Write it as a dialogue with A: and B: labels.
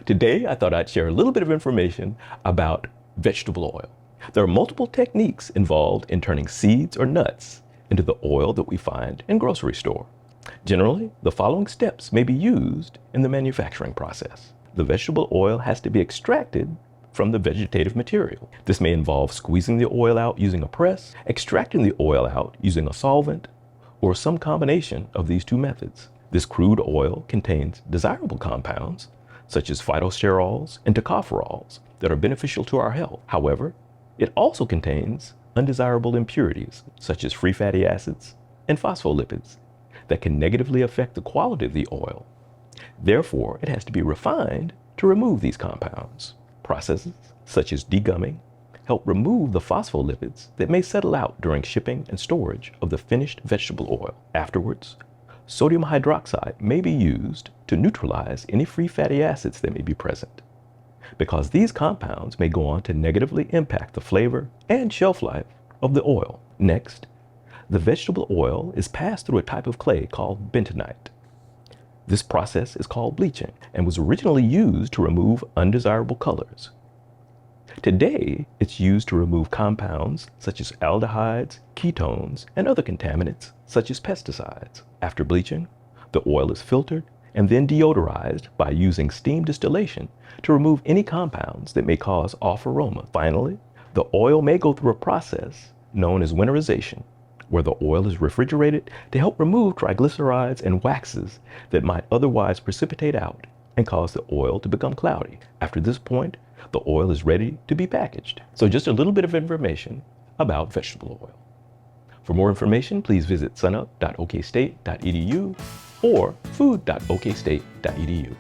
A: Today, I thought I'd share a little bit of information about vegetable oil. There are multiple techniques involved in turning seeds or nuts into the oil that we find in grocery store. Generally, the following steps may be used in the manufacturing process. The vegetable oil has to be extracted from the vegetative material. This may involve squeezing the oil out using a press, extracting the oil out using a solvent, or some combination of these two methods. This crude oil contains desirable compounds, such as phytosterols and tocopherols, that are beneficial to our health. However, it also contains undesirable impurities, such as free fatty acids and phospholipids, that can negatively affect the quality of the oil. Therefore, it has to be refined to remove these compounds. Processes such as degumming help remove the phospholipids that may settle out during shipping and storage of the finished vegetable oil. Afterwards, sodium hydroxide may be used to neutralize any free fatty acids that may be present, because these compounds may go on to negatively impact the flavor and shelf life of the oil. Next, the vegetable oil is passed through a type of clay called bentonite. This process is called bleaching and was originally used to remove undesirable colors. Today, it's used to remove compounds such as aldehydes, ketones, and other contaminants such as pesticides. After bleaching, the oil is filtered and then deodorized by using steam distillation to remove any compounds that may cause off aroma. Finally, the oil may go through a process known as winterization, where the oil is refrigerated to help remove triglycerides and waxes that might otherwise precipitate out and cause the oil to become cloudy. After this point, the oil is ready to be packaged. So just a little bit of information about vegetable oil. For more information, please visit sunup.okstate.edu or food.okstate.edu.